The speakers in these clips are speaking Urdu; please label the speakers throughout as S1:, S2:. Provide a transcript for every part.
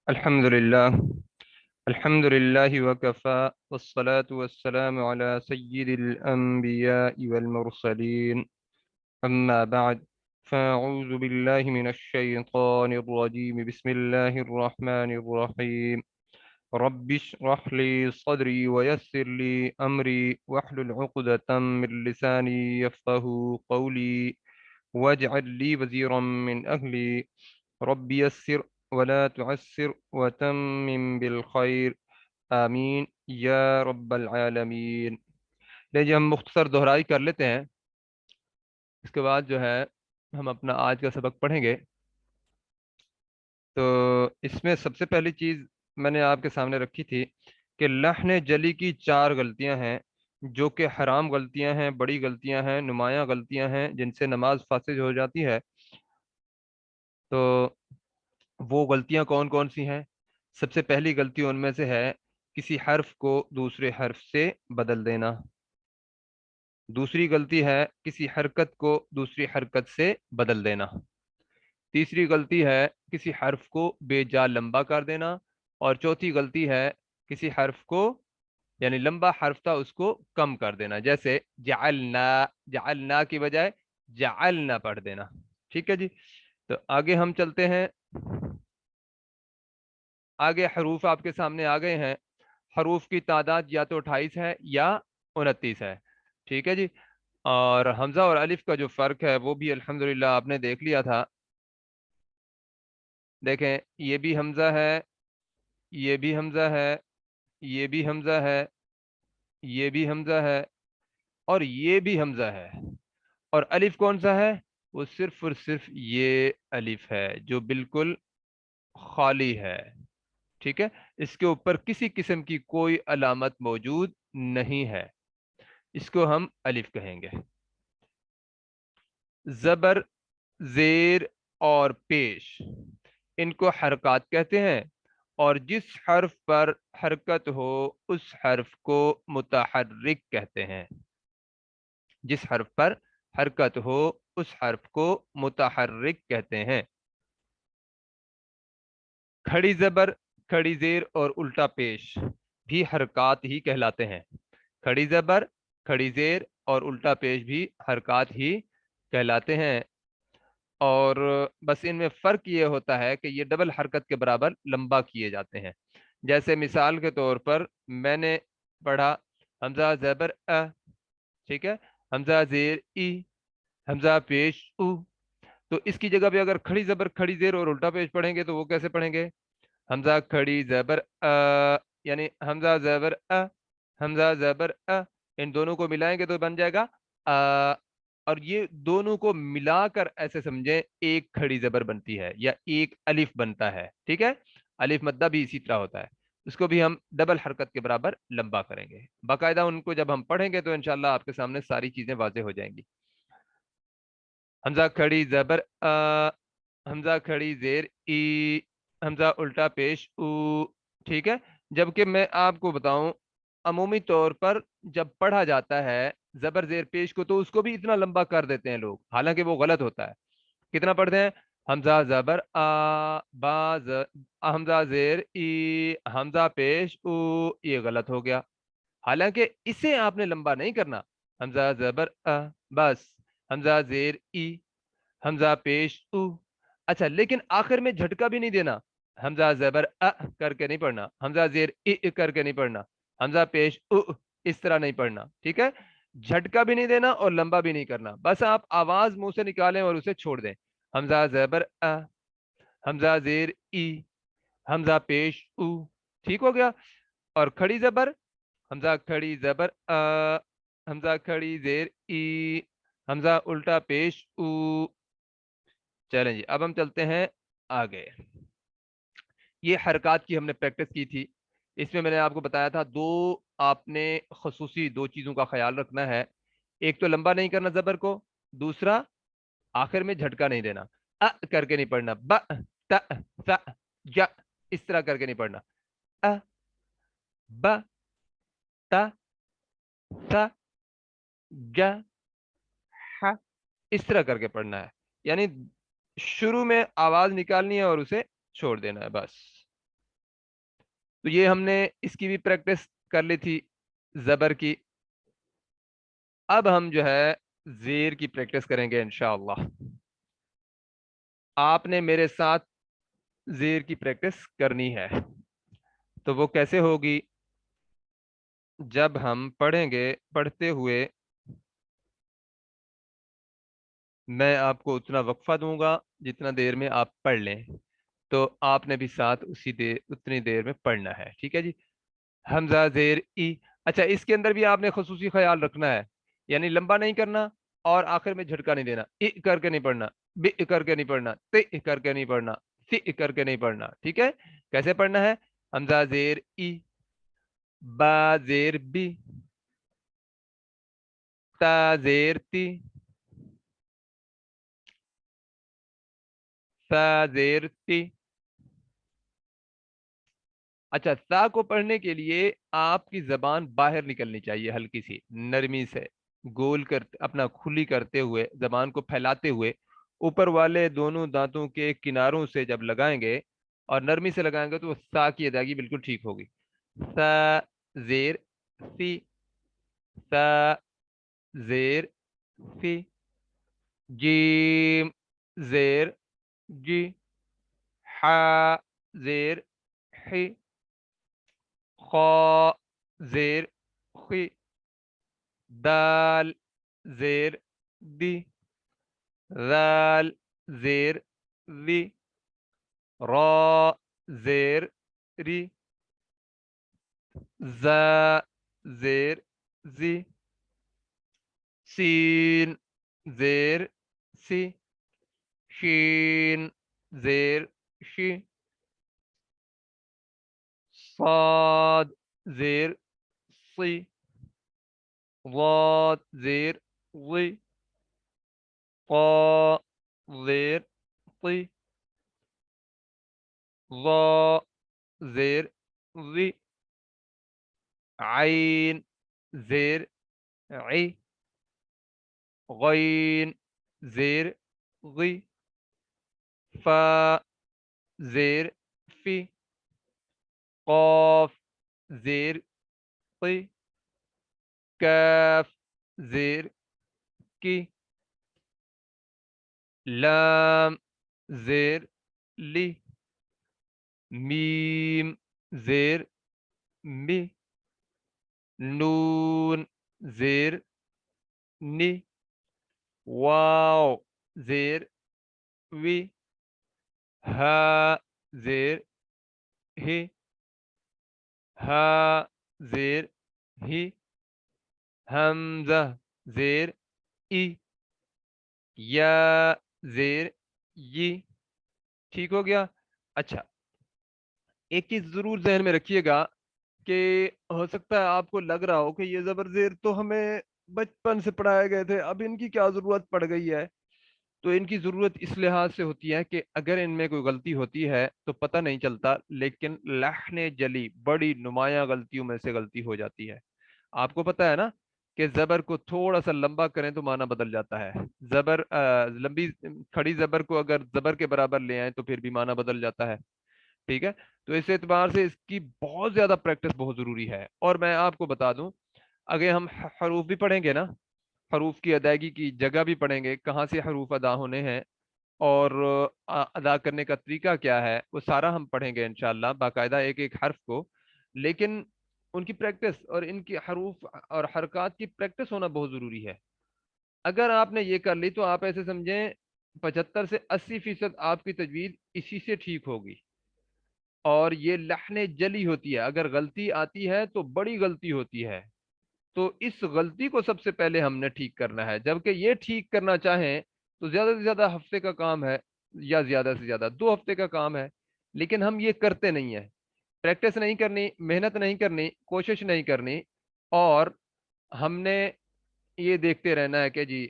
S1: الحمد لله. الحمد لله وكفى والصلاة والسلام على سيد الأنبياء والمرسلين. أما بعد، فأعوذ بالله من الشيطان الرجيم. بسم الله الرحمن الرحيم. رب اشرح لي صدري ويسر لي أمري واحلل عقدة من لساني يفقه قولي واجعل لي وزيرا من أهلي. رب يسر ولا تعسر وتمم بالخير. آمین یا رب العالمین. لیجیے ہم مختصر دہرائی کر لیتے ہیں، اس کے بعد جو ہے ہم اپنا آج کا سبق پڑھیں گے. تو اس میں سب سے پہلی چیز میں نے آپ کے سامنے رکھی تھی کہ لحن جلی کی چار غلطیاں ہیں جو کہ حرام غلطیاں ہیں، بڑی غلطیاں ہیں، نمایاں غلطیاں ہیں جن سے نماز فاسد ہو جاتی ہے. تو وہ غلطیاں کون کون سی ہیں؟ سب سے پہلی غلطی ان میں سے ہے کسی حرف کو دوسرے حرف سے بدل دینا. دوسری غلطی ہے کسی حرکت کو دوسری حرکت سے بدل دینا. تیسری غلطی ہے کسی حرف کو بے جا لمبا کر دینا. اور چوتھی غلطی ہے کسی حرف کو، یعنی لمبا حرف تھا اس کو کم کر دینا، جیسے جعلنا، جعلنا کی بجائے جعلنا پڑھ دینا. ٹھیک ہے جی. تو آگے ہم چلتے ہیں. آگے حروف آپ کے سامنے آ گئے ہیں. حروف کی تعداد یا تو 28 ہے یا 29 ہے. ٹھیک ہے جی. اور حمزہ اور الف کا جو فرق ہے وہ بھی الحمدللہ آپ نے دیکھ لیا تھا. دیکھیں، یہ بھی حمزہ ہے، یہ بھی حمزہ ہے، یہ بھی حمزہ ہے، یہ بھی حمزہ ہے، اور یہ بھی حمزہ ہے. اور الف کون سا ہے؟ وہ صرف اور صرف یہ الف ہے جو بالکل خالی ہے. ٹھیک ہے. اس کے اوپر کسی قسم کی کوئی علامت موجود نہیں ہے. اس کو ہم الف کہیں گے. زبر، زیر اور پیش، ان کو حرکات کہتے ہیں. اور جس حرف پر حرکت ہو اس حرف کو متحرک کہتے ہیں. جس حرف پر حرکت ہو اس حرف کو متحرک کہتے ہیں. کھڑی زبر، کھڑی زیر اور الٹا پیش بھی حرکات ہی کہلاتے ہیں. کھڑی زبر، کھڑی زیر اور الٹا پیش بھی حرکات ہی کہلاتے ہیں. اور بس ان میں فرق یہ ہوتا ہے کہ یہ ڈبل حرکت کے برابر لمبا کیے جاتے ہیں. جیسے مثال کے طور پر میں نے پڑھا حمزہ زبر ا، ٹھیک ہے، حمزہ زیر ای، حمزہ پیش او. تو اس کی جگہ پہ اگر کھڑی زبر کھڑی زیر اور الٹا پیش پڑھیں گے تو وہ کیسے پڑھیں گے؟ حمزہ کھڑی زبر یعنی حمزہ زبر حمزہ زبر ان دونوں کو ملائیں گے تو بن جائے گا اور یہ دونوں کو ملا کر ایسے سمجھیں ایک کھڑی زبر بنتی ہے یا ایک الف بنتا ہے. ٹھیک ہے. الف مدہ بھی اسی طرح ہوتا ہے. اس کو بھی ہم ڈبل حرکت کے برابر لمبا کریں گے. باقاعدہ ان کو جب ہم پڑھیں گے تو انشاءاللہ آپ کے سامنے ساری چیزیں واضح ہو جائیں گی. حمزہ کھڑی زبر حمزہ کھڑی زیر ای، حمزہ الٹا پیش او. ٹھیک ہے. جبکہ میں آپ کو بتاؤں عمومی طور پر جب پڑھا جاتا ہے زبر زیر پیش کو تو اس کو بھی اتنا لمبا کر دیتے ہیں لوگ، حالانکہ وہ غلط ہوتا ہے. کتنا پڑھتے ہیں؟ حمزہ زبر حمزہ زیر ای، حمزہ پیش او. یہ غلط ہو گیا. حالانکہ اسے آپ نے لمبا نہیں کرنا. حمزہ زبر بس، حمزہ زیر ای، حمزہ پیش او. اچھا، لیکن آخر میں جھٹکا بھی نہیں دینا. حمزہ زبر کر کے نہیں پڑھنا، حمزہ زیر ای کر کے نہیں پڑھنا، حمزہ پیش او اس طرح نہیں پڑھنا. ٹھیک ہے. جھٹکا بھی نہیں دینا اور لمبا بھی نہیں کرنا. بس آپ آواز منہ سے نکالیں اور اسے چھوڑ دیں. حمزہ زبر حمزہ زیر ای، حمزہ پیش او. ٹھیک ہو گیا. اور کھڑی زبر، حمزہ کھڑی زبر حمزہ کھڑی زیر ای، حمزہ الٹا پیش او. چلیں جی، اب ہم چلتے ہیں آگے. یہ حرکات کی ہم نے پریکٹس کی تھی. اس میں میں نے آپ کو بتایا تھا آپ نے خصوصی دو چیزوں کا خیال رکھنا ہے. ایک تو لمبا نہیں کرنا زبر کو، دوسرا آخر میں جھٹکا نہیں دینا. کر کے نہیں پڑھنا، ب ت ث ج اس طرح کر کے نہیں پڑھنا. ب ت ث ج ح اس طرح کر کے پڑھنا ہے. یعنی شروع میں آواز نکالنی ہے اور اسے چھوڑ دینا ہے بس. تو یہ ہم نے اس کی بھی پریکٹس کر لی تھی زبر کی. اب ہم جو ہے زیر کی پریکٹس کریں گے انشاءاللہ. آپ نے میرے ساتھ زیر کی پریکٹس کرنی ہے. تو وہ کیسے ہوگی؟ جب ہم پڑھیں گے، پڑھتے ہوئے میں آپ کو اتنا وقفہ دوں گا جتنا دیر میں آپ پڑھ لیں، تو آپ نے بھی ساتھ اتنی دیر میں پڑھنا ہے. ٹھیک ہے جی. حمزہ زیر ای. اچھا، اس کے اندر بھی آپ نے خصوصی خیال رکھنا ہے، یعنی لمبا نہیں کرنا اور آخر میں جھٹکا نہیں دینا. ای کر کے نہیں پڑھنا، بی کر کے نہیں پڑھنا، تی کر کے نہیں پڑھنا، سی کر کے نہیں پڑھنا. ٹھیک ہے؟ کیسے پڑھنا ہے؟ حمزہ زیر ای، با زیر بی، تا زیر تی، سا زیر تی. اچھا، تا کو پڑھنے کے لیے آپ کی زبان باہر نکلنی چاہیے، ہلکی سی نرمی سے گول کر اپنا کھلی کرتے ہوئے، زبان کو پھیلاتے ہوئے اوپر والے دونوں دانتوں کے کناروں سے جب لگائیں گے اور نرمی سے لگائیں گے تو وہ سا کی ادائیگی بالکل ٹھیک ہوگی. سا زیر سی، سا زیر سی، جیم زیر جی، حا زیر حی، خا زیر خی، دال زیر دی، ذال زیر ذی، را زیر ری، زا زیر زی، سین زیر سی، شین زیر شی، صاد زیر صی، ضاد زیر ضی، طا زیر طی، ظا زیر ظی، عین زیر عی، غین زیر غی، فا زیر فی، قاف زیر قی، کاف زیر کی، لام زیر لی، میم زیر می، نون زیر نی، واو زیر وی، ہا زیر ہی، ہا زیر ہی، حمزہ زیر ای، یا زیر یی. ٹھیک ہو گیا؟ اچھا، ایک چیز ضرور ذہن میں رکھیے گا کہ ہو سکتا ہے آپ کو لگ رہا ہو کہ یہ زبر زیر تو ہمیں بچپن سے پڑھائے گئے تھے، اب ان کی کیا ضرورت پڑ گئی ہے. تو ان کی ضرورت اس لحاظ سے ہوتی ہے کہ اگر ان میں کوئی غلطی ہوتی ہے تو پتہ نہیں چلتا، لیکن لحن جلی بڑی نمایاں غلطیوں میں سے غلطی ہو جاتی ہے. آپ کو پتہ ہے نا کہ زبر کو تھوڑا سا لمبا کریں تو معنی بدل جاتا ہے. زبر لمبی کھڑی زبر کو اگر زبر کے برابر لے آئیں تو پھر بھی معنی بدل جاتا ہے. ٹھیک ہے؟ تو اس اعتبار سے اس کی بہت زیادہ پریکٹس بہت ضروری ہے. اور میں آپ کو بتا دوں، اگر ہم حروف بھی پڑھیں گے نا، حروف کی ادائیگی کی جگہ بھی پڑھیں گے، کہاں سے حروف ادا ہونے ہیں اور ادا کرنے کا طریقہ کیا ہے، وہ سارا ہم پڑھیں گے انشاءاللہ باقاعدہ ایک ایک حرف کو. لیکن ان کی پریکٹس اور ان کی حروف اور حرکات کی پریکٹس ہونا بہت ضروری ہے. اگر آپ نے یہ کر لی تو آپ ایسے سمجھیں 75 سے 80% آپ کی تجوید اسی سے ٹھیک ہوگی. اور یہ لحن جلی ہوتی ہے، اگر غلطی آتی ہے تو بڑی غلطی ہوتی ہے. تو اس غلطی کو سب سے پہلے ہم نے ٹھیک کرنا ہے، جبکہ یہ ٹھیک کرنا چاہیں تو زیادہ سے زیادہ ہفتے کا کام ہے، یا زیادہ سے زیادہ 2 ہفتے کا کام ہے. لیکن ہم یہ کرتے نہیں ہیں، پریکٹس نہیں کرنی، محنت نہیں کرنی، کوشش نہیں کرنی، اور ہم نے یہ دیکھتے رہنا ہے کہ جی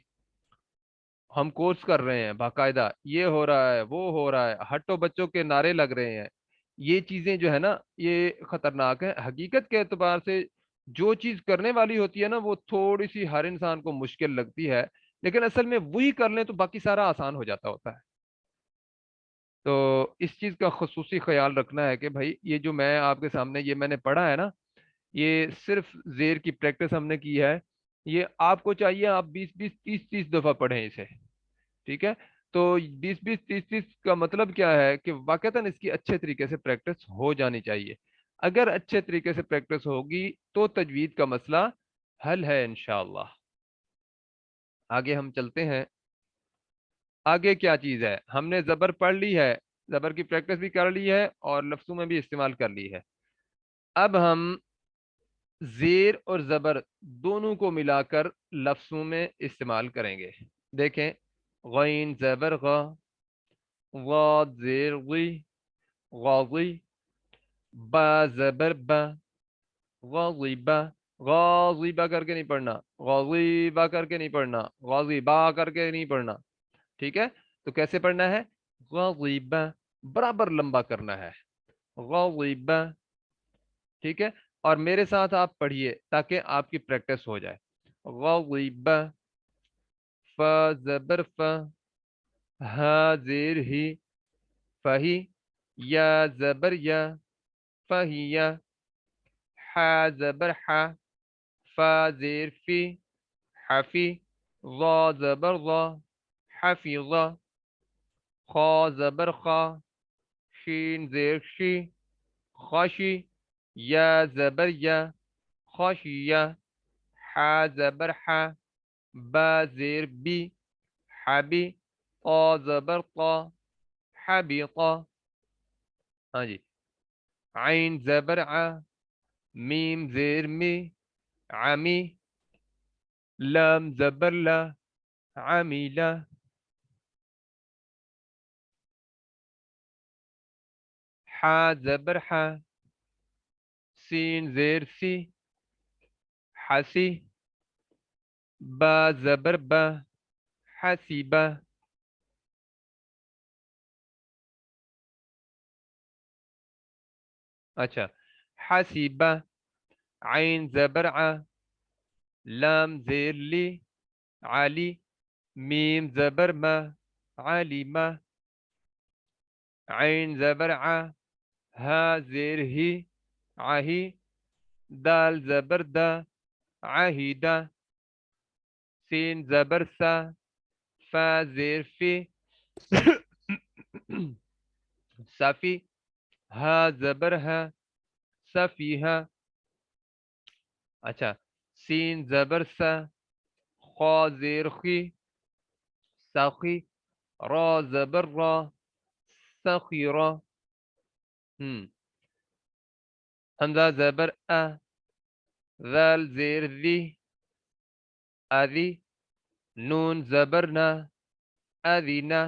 S1: ہم کورس کر رہے ہیں باقاعدہ، یہ ہو رہا ہے وہ ہو رہا ہے، ہٹو بچوں کے نعرے لگ رہے ہیں. یہ چیزیں جو ہے نا یہ خطرناک ہے. حقیقت کے اعتبار سے جو چیز کرنے والی ہوتی ہے نا وہ تھوڑی سی ہر انسان کو مشکل لگتی ہے، لیکن اصل میں وہی کر لیں تو باقی سارا آسان ہو جاتا ہوتا ہے. تو اس چیز کا خصوصی خیال رکھنا ہے کہ بھائی یہ جو میں آپ کے سامنے یہ میں نے پڑھا ہے نا، یہ صرف زیر کی پریکٹس ہم نے کی ہے، یہ آپ کو چاہیے آپ 20 20 30 30 دفعہ پڑھیں اسے، ٹھیک ہے؟ تو 20 20 30 30 کا مطلب کیا ہے کہ واقعتاً اس کی اچھے طریقے سے پریکٹس ہو جانی چاہیے۔ اگر اچھے طریقے سے پریکٹس ہوگی تو تجوید کا مسئلہ حل ہے انشاءاللہ۔ آگے ہم چلتے ہیں، آگے کیا چیز ہے؟ ہم نے زبر پڑھ لی ہے، زبر کی پریکٹس بھی کر لی ہے اور لفظوں میں بھی استعمال کر لی ہے۔ اب ہم زیر اور زبر دونوں کو ملا کر لفظوں میں استعمال کریں گے۔ دیکھیں، غین زبر غ، غاد زیر غی، غاضی، با زبر با، غاضبہ، غاضبہ کر کے نہیں پڑھنا، غاضبہ کر کے نہیں پڑھنا، غاضبہ کر کے نہیں پڑھنا، ٹھیک ہے؟ تو کیسے پڑھنا ہے؟ غاضبہ، برابر لمبا کرنا ہے، غاضبہ، ٹھیک ہے؟ اور میرے ساتھ آپ پڑھیے تاکہ آپ کی پریکٹس ہو جائے۔ غاضبہ، ف زبر ف، ہا زیر ہی، فہی، یا زبر یا، فہیا، ح زبر ح، فا زیر فی، حفی، ضا زبر ضا، حفظ، خا زبر خا، شین زیر شی، خاشی، یا زبر یا، خاشیہ، ح زبر ح، با زیر بی، حبی، طا زبر طا، حبیطا، ہاں جی، عین زبر ع، میم زیر می، عمی، لام زبر لا، عمیلا، ح زبر ح، سین زیر سی، حسی، با زبر با، حسیبہ، اچھا، حسیبہ، عین زبر ع، لام زیر لی، علی، میم زبر ما، علیمہ، عین زبر ع، ہا زیر ہی، عہی، دال زبر دا، عہیدہ، سین زبر سا، فا زیر فی، صفی، ہا زبر ہے، صفیہ، اچھا، سین زبر سا، خا زیر خی، ساقی، را زبر را، سخیرہ، حمزہ زبر ا، ذال زیر ذی، اذی، نون زبر نا، اذینہ،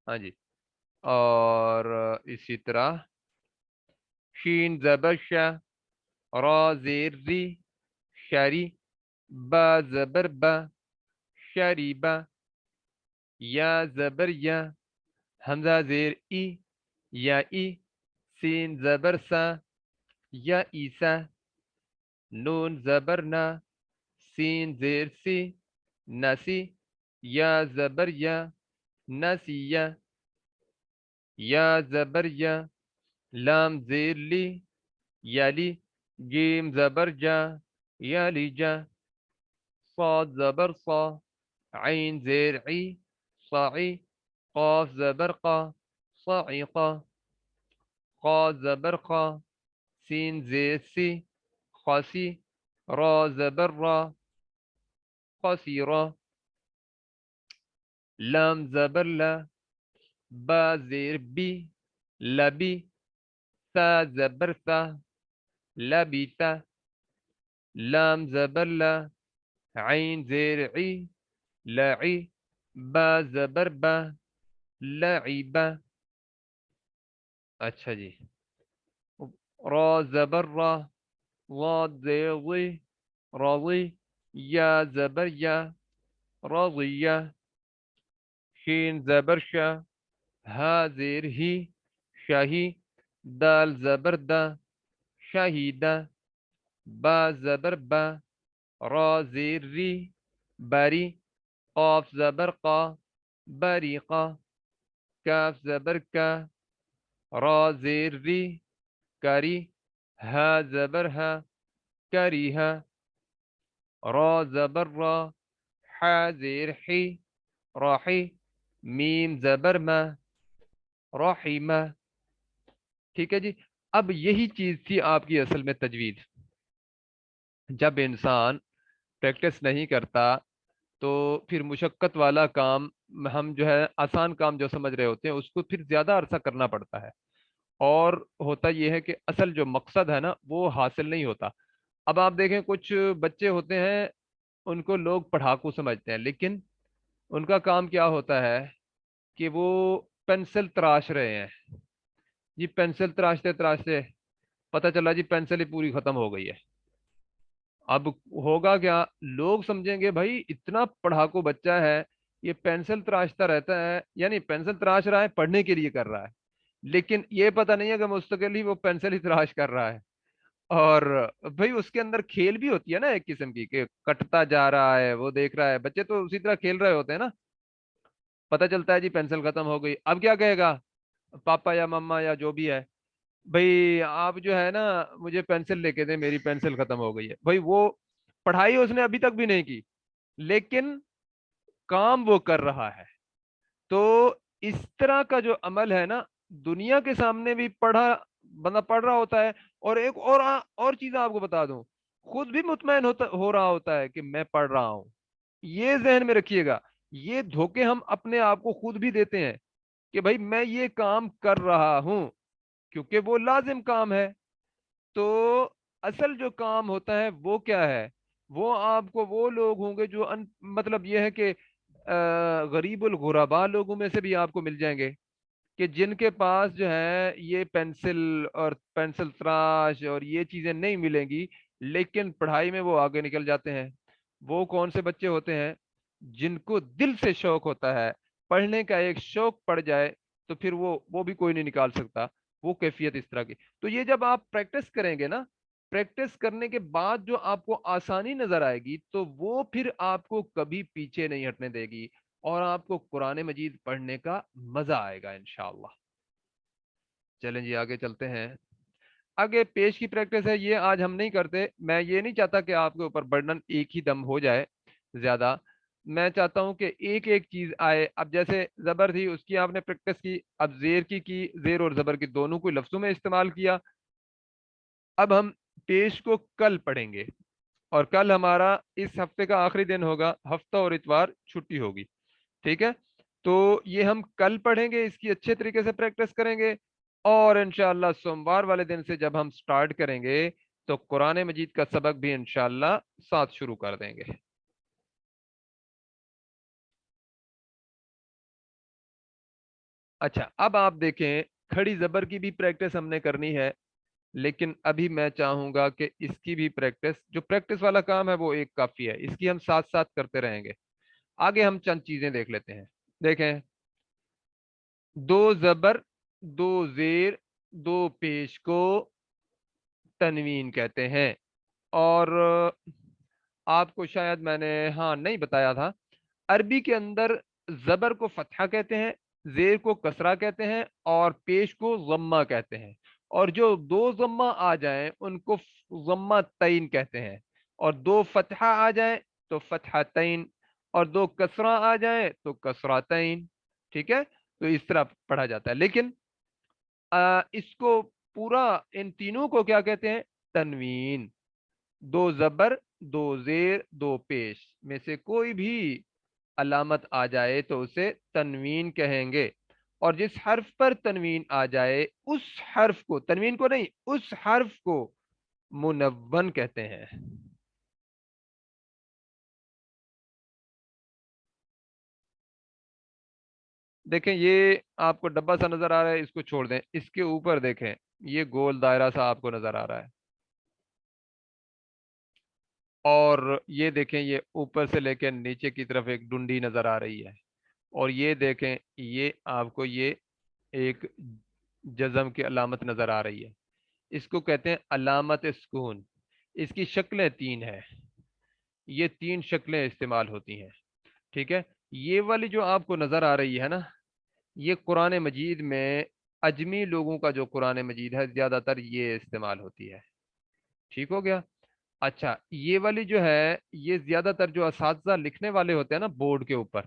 S1: ہاں جی، اور اسی طرح شین زبر شا، را زیر ری، شری، با زبر با، شریبا، یا زبر یا، حمزہ زیر ای، یا ای، سین زبر سا، یا عیسیٰ، نون زبر نا، سین زیر سی، نسی، یا زبر یا، نسیہ، یا زبر یا، لام زیر لی، یلی، جیم زبر جا، یلی جا، صاد زبر صا، عین زیر عی، صاعی، قاف زبر قا، صاعقہ، قا زبر قا، سین زیر سی، خاسی، را زبر را، قصیرہ، لام زبر لا، با زیر بی، لبی، ثا زبر ثا، لبیث، لام زبر لا، عین زیر عی، لعی، با زبر با، لعبہ، اچھا جی، را زبر را، ضاد زیر ضی، راضی، یا زبر یا، راضیہ، شین زبر شا، ہا زیر ہی، شاہی، دال زبر دا، شاہیدہ، با زبر با، را زیر ری، باری، قاف زبر قا بریقا، کاف زبر کا، را زیر ری کری، ہا زبر ہا کریہا، را زبر را، حا زیر حی راحی، میم زبر ما رحیمہ۔ ٹھیک ہے جی۔ اب یہی چیز تھی آپ کی اصل میں تجوید۔ جب انسان پریکٹس نہیں کرتا تو پھر مشقت والا کام، ہم جو ہے آسان کام جو سمجھ رہے ہوتے ہیں اس کو پھر زیادہ عرصہ کرنا پڑتا ہے، اور ہوتا یہ ہے کہ اصل جو مقصد ہے نا وہ حاصل نہیں ہوتا۔ اب آپ دیکھیں کچھ بچے ہوتے ہیں، ان کو لوگ پڑھاکو سمجھتے ہیں، لیکن ان کا کام کیا ہوتا ہے کہ وہ پینسل تراش رہے ہیں جی، پینسل تراشتے تراشتے پتہ چلا جی پینسل ہی پوری ختم ہو گئی ہے۔ اب ہوگا کیا، لوگ سمجھیں گے بھائی اتنا پڑھاکو بچہ ہے، یہ پینسل تراشتا رہتا ہے، یعنی پینسل تراش رہا ہے پڑھنے کے لیے کر رہا ہے، لیکن یہ پتہ نہیں ہے کہ مستقل ہی وہ پینسل ہی تراش کر رہا ہے۔ اور بھائی اس کے اندر کھیل بھی ہوتی ہے نا ایک قسم کی، کہ کٹتا جا رہا ہے، وہ دیکھ رہا ہے، بچے تو اسی طرح کھیل رہے ہوتے ہیں نا، پتہ چلتا ہے جی پینسل ختم ہو گئی، اب کیا کہے گا پاپا یا مما یا جو بھی ہے، بھائی آپ جو ہے نا مجھے پینسل لے کے دیں، میری پینسل ختم ہو گئی ہے۔ بھائی وہ پڑھائی اس نے ابھی تک بھی نہیں کی، لیکن کام وہ کر رہا ہے۔ تو اس طرح کا جو عمل ہے نا، دنیا کے سامنے بھی بندہ پڑھ رہا ہوتا ہے، اور ایک اور چیز آپ کو بتا دوں، خود بھی مطمئن ہو رہا ہوتا ہے کہ میں پڑھ رہا ہوں۔ یہ ذہن میں رکھیے گا، یہ دھوکے ہم اپنے آپ کو خود بھی دیتے ہیں کہ بھائی میں یہ کام کر رہا ہوں، کیونکہ وہ لازم کام ہے۔ تو اصل جو کام ہوتا ہے وہ کیا ہے، وہ آپ کو وہ لوگ ہوں گے جو مطلب یہ ہے کہ غریب الغربا لوگوں میں سے بھی آپ کو مل جائیں گے، کہ جن کے پاس جو ہے یہ پینسل اور پینسل تراش اور یہ چیزیں نہیں ملیں گی، لیکن پڑھائی میں وہ آگے نکل جاتے ہیں۔ وہ کون سے بچے ہوتے ہیں، جن کو دل سے شوق ہوتا ہے پڑھنے کا، ایک شوق پڑ جائے تو پھر وہ بھی کوئی نہیں نکال سکتا، وہ کیفیت اس طرح کی۔ تو یہ جب آپ پریکٹس کریں گے نا، پریکٹس کرنے کے بعد جو آپ کو آسانی نظر آئے گی، تو وہ پھر آپ کو کبھی پیچھے نہیں ہٹنے دے گی، اور آپ کو قرآن مجید پڑھنے کا مزہ آئے گا انشاءاللہ۔ چلیں جی آگے چلتے ہیں۔ آگے پیش کی پریکٹس ہے، یہ آج ہم نہیں کرتے، میں یہ نہیں چاہتا کہ آپ کے اوپر برڈن ایک ہی دم ہو جائے زیادہ، میں چاہتا ہوں کہ ایک ایک چیز آئے۔ اب جیسے زبر تھی اس کی آپ نے پریکٹس کی، اب زیر کی زیر اور زبر کی دونوں کو لفظوں میں استعمال کیا۔ اب ہم پیش کو کل پڑھیں گے، اور کل ہمارا اس ہفتے کا آخری دن ہوگا، ہفتہ اور اتوار چھٹی ہوگی، ٹھیک ہے؟ تو یہ ہم کل پڑھیں گے، اس کی اچھے طریقے سے پریکٹس کریں گے، اور انشاءاللہ سوموار والے دن سے جب ہم سٹارٹ کریں گے تو قرآن مجید کا سبق بھی انشاءاللہ ساتھ شروع کر دیں گے۔ اچھا اب آپ دیکھیں، کھڑی زبر کی بھی پریکٹس ہم نے کرنی ہے، لیکن ابھی میں چاہوں گا کہ اس کی بھی پریکٹس، جو پریکٹس والا کام ہے وہ ایک کافی ہے، اس کی ہم ساتھ ساتھ کرتے رہیں گے۔ آگے ہم چند چیزیں دیکھ لیتے ہیں۔ دیکھیں، دو زبر، دو زیر، دو پیش کو تنوین کہتے ہیں، اور آپ کو شاید میں نے ہاں نہیں بتایا تھا، عربی کے اندر زبر کو فتحہ کہتے ہیں، زیر کو کسرہ کہتے ہیں، اور پیش کو ضمہ کہتے ہیں، اور جو دو ضمہ آ جائیں ان کو ضمہ تین کہتے ہیں، اور دو فتحہ آ جائیں تو فتحہ تین، اور دو کسرہ آ جائیں تو کسرہ تین۔ ٹھیک ہے؟ تو اس طرح پڑھا جاتا ہے، لیکن اس کو پورا، ان تینوں کو کیا کہتے ہیں؟ تنوین۔ دو زبر، دو زیر، دو پیش میں سے کوئی بھی علامت آ جائے تو اسے تنوین کہیں گے، اور جس حرف پر تنوین آ جائے اس حرف کو، تنوین کو نہیں، اس حرف کو منون کہتے ہیں۔ دیکھیں یہ آپ کو ڈبہ سا نظر آ رہا ہے، اس کو چھوڑ دیں، اس کے اوپر دیکھیں، یہ گول دائرہ سا آپ کو نظر آ رہا ہے، اور یہ دیکھیں یہ اوپر سے لے کے نیچے کی طرف ایک ڈنڈی نظر آ رہی ہے، اور یہ دیکھیں یہ آپ کو یہ ایک جزم کی علامت نظر آ رہی ہے، اس کو کہتے ہیں علامت سکون۔ اس کی شکلیں تین ہیں، یہ تین شکلیں استعمال ہوتی ہیں۔ ٹھیک ہے، یہ والی جو آپ کو نظر آ رہی ہے نا، یہ قرآن مجید میں اجمی لوگوں کا جو قرآن مجید ہے زیادہ تر یہ استعمال ہوتی ہے۔ ٹھیک ہو گیا؟ اچھا، یہ والی جو ہے یہ زیادہ تر جو اساتذہ لکھنے والے ہوتے ہیں نا بورڈ کے اوپر،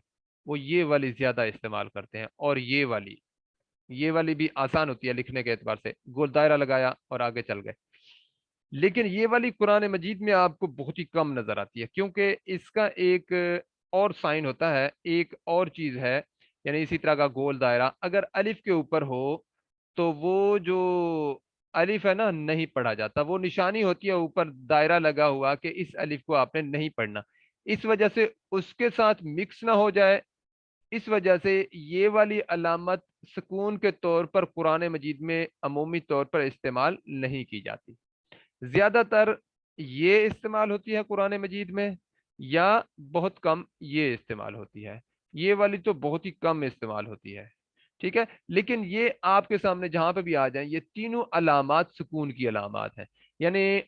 S1: وہ یہ والی زیادہ استعمال کرتے ہیں، اور یہ والی بھی آسان ہوتی ہے لکھنے کے اعتبار سے، گول دائرہ لگایا اور آگے چل گئے۔ لیکن یہ والی قرآن مجید میں آپ کو بہت ہی کم نظر آتی ہے، کیونکہ اس کا ایک اور سائن ہوتا ہے، ایک اور چیز ہے، یعنی اسی طرح کا گول دائرہ اگر الف کے اوپر ہو تو وہ جو الف ہے نا نہیں پڑھا جاتا، وہ نشانی ہوتی ہے اوپر دائرہ لگا ہوا کہ اس الف کو آپ نے نہیں پڑھنا، اس وجہ سے اس کے ساتھ مکس نہ ہو جائے، اس وجہ سے یہ والی علامت سکون کے طور پر قرآن مجید میں عمومی طور پر استعمال نہیں کی جاتی، زیادہ تر یہ استعمال ہوتی ہے قرآن مجید میں، یا بہت کم یہ استعمال ہوتی ہے، یہ والی تو بہت ہی کم استعمال ہوتی ہے۔ ٹھیک ہے، لیکن یہ آپ کے سامنے جہاں پہ بھی آ جائیں یہ تینوں علامات سکون کی علامات ہیں، یعنی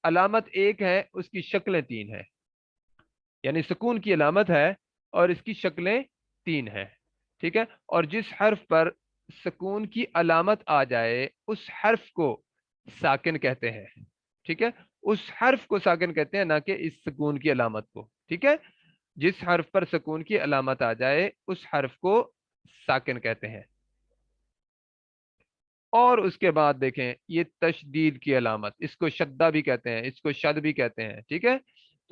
S1: علامت ایک ہے اس کی شکلیں تین ہیں، یعنی سکون کی علامت ہے اور اس کی شکلیں تین ہیں۔ ٹھیک ہے، اور جس حرف پر سکون کی علامت آ جائے اس حرف کو ساکن کہتے ہیں۔ ٹھیک ہے، اس حرف کو ساکن کہتے ہیں، نہ کہ اس سکون کی علامت کو۔ ٹھیک ہے، جس حرف پر سکون کی علامت آ جائے اس حرف کو ساکن کہتے ہیں۔ اور اس کے بعد دیکھیں یہ تشدید کی علامت، اس کو شدہ بھی کہتے ہیں، اس کو شد بھی کہتے ہیں۔ ٹھیک ہے،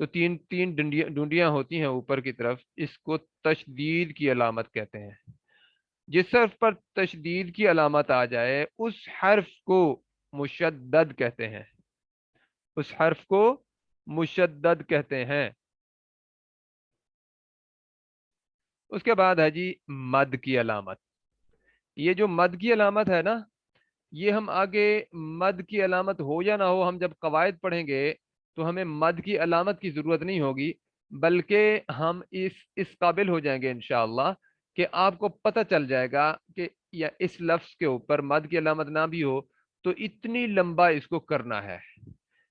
S1: تو تین تین ڈنڈیاں ہوتی ہیں اوپر کی طرف، اس کو تشدید کی علامت کہتے ہیں۔ جس حرف پر تشدید کی علامت آ جائے اس حرف کو مشدد کہتے ہیں، اس حرف کو مشدد کہتے ہیں۔ اس کے بعد ہے جی مد کی علامت، یہ جو مد کی علامت ہے نا، یہ ہم آگے مد کی علامت ہو یا نہ ہو، ہم جب قواعد پڑھیں گے تو ہمیں مد کی علامت کی ضرورت نہیں ہوگی، بلکہ ہم اس قابل ہو جائیں گے انشاءاللہ کہ آپ کو پتہ چل جائے گا کہ یا اس لفظ کے اوپر مد کی علامت نہ بھی ہو تو اتنی لمبا اس کو کرنا ہے،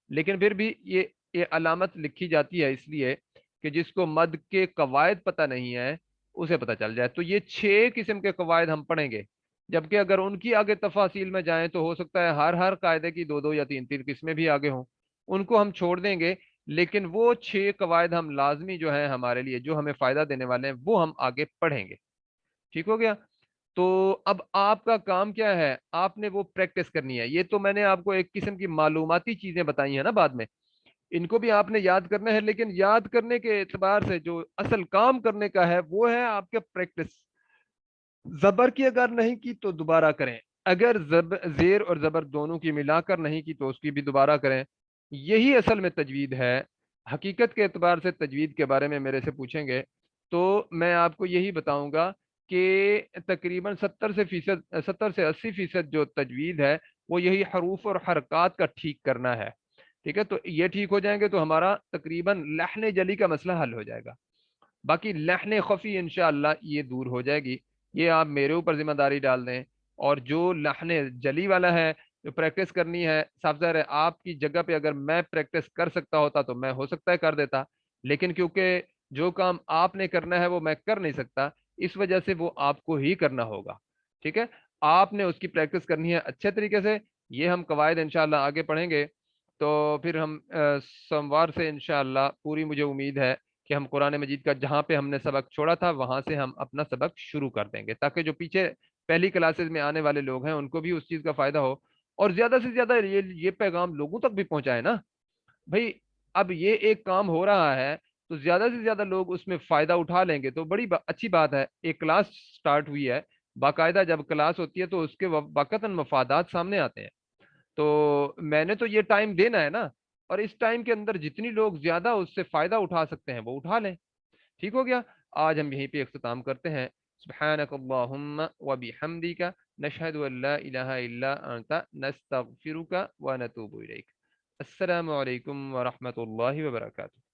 S1: لیکن پھر بھی یہ علامت لکھی جاتی ہے اس لیے کہ جس کو مد کے قواعد پتہ نہیں ہے اسے پتہ چل جائے۔ تو یہ 6 قسم کے قواعد ہم پڑھیں گے، جبکہ اگر ان کی آگے تفاصیل میں جائیں تو ہو سکتا ہے ہر قاعدے کی دو دو یا تین تین قسمیں بھی آگے ہوں، ان کو ہم چھوڑ دیں گے، لیکن وہ 6 قواعد ہم لازمی جو ہیں ہمارے لیے جو ہمیں فائدہ دینے والے ہیں وہ ہم آگے پڑھیں گے۔ ٹھیک ہو گیا؟ تو اب آپ کا کام کیا ہے، آپ نے وہ پریکٹس کرنی ہے، یہ تو میں نے آپ کو ایک قسم کی معلوماتی چیزیں بتائی ہیں نا، بعد میں ان کو بھی آپ نے یاد کرنا ہے، لیکن یاد کرنے کے اعتبار سے جو اصل کام کرنے کا ہے وہ ہے آپ کے پریکٹس۔ زبر کی اگر نہیں کی تو دوبارہ کریں، اگر زیر اور زبر دونوں کی ملا کر نہیں کی تو اس کی بھی دوبارہ کریں، یہی اصل میں تجوید ہے۔ حقیقت کے اعتبار سے تجوید کے بارے میں میرے سے پوچھیں گے تو میں آپ کو یہی بتاؤں گا کہ تقریباً 70 سے 80% جو تجوید ہے وہ یہی حروف اور حرکات کا ٹھیک کرنا ہے۔ ٹھیک ہے، تو یہ ٹھیک ہو جائیں گے تو ہمارا تقریباً لحن جلی کا مسئلہ حل ہو جائے گا، باقی لحن خفی انشاءاللہ یہ دور ہو جائے گی، یہ آپ میرے اوپر ذمہ داری ڈال دیں۔ اور جو لحن جلی والا ہے جو پریکٹس کرنی ہے، صاف ظاہر ہے آپ کی جگہ پہ اگر میں پریکٹس کر سکتا ہوتا تو میں ہو سکتا ہے کر دیتا، لیکن کیونکہ جو کام آپ نے کرنا ہے وہ میں کر نہیں سکتا، اس وجہ سے وہ آپ کو ہی کرنا ہوگا۔ ٹھیک ہے، آپ نے اس کی پریکٹس کرنی ہے اچھے طریقے سے، یہ ہم قواعد انشاءاللہ آگے پڑھیں گے، تو پھر ہم سوموار سے انشاءاللہ پوری مجھے امید ہے کہ ہم قرآن مجید کا جہاں پہ ہم نے سبق چھوڑا تھا وہاں سے ہم اپنا سبق شروع کر دیں گے، تاکہ جو پیچھے پہلی کلاسز میں آنے والے لوگ ہیں ان کو بھی اس چیز کا فائدہ ہو، اور زیادہ سے زیادہ یہ پیغام لوگوں تک بھی پہنچائے نا بھائی۔ اب یہ ایک کام ہو رہا ہے تو زیادہ سے زیادہ لوگ اس میں فائدہ اٹھا لیں گے تو بڑی اچھی بات ہے۔ ایک کلاس سٹارٹ ہوئی ہے، باقاعدہ جب کلاس ہوتی ہے تو اس کے وقتاً مفادات سامنے آتے ہیں، تو میں نے تو یہ ٹائم دینا ہے نا، اور اس ٹائم کے اندر جتنی لوگ زیادہ اس سے فائدہ اٹھا سکتے ہیں وہ اٹھا لیں۔ ٹھیک ہو گیا؟ آج ہم یہیں پہ اختتام کرتے ہیں۔ سبحانک اللہم و بحمدک، نشہد ان لا الہ الا انت، نستغفرک و نتوب الیک۔ السلام علیکم ورحمۃ اللہ وبرکاتہ۔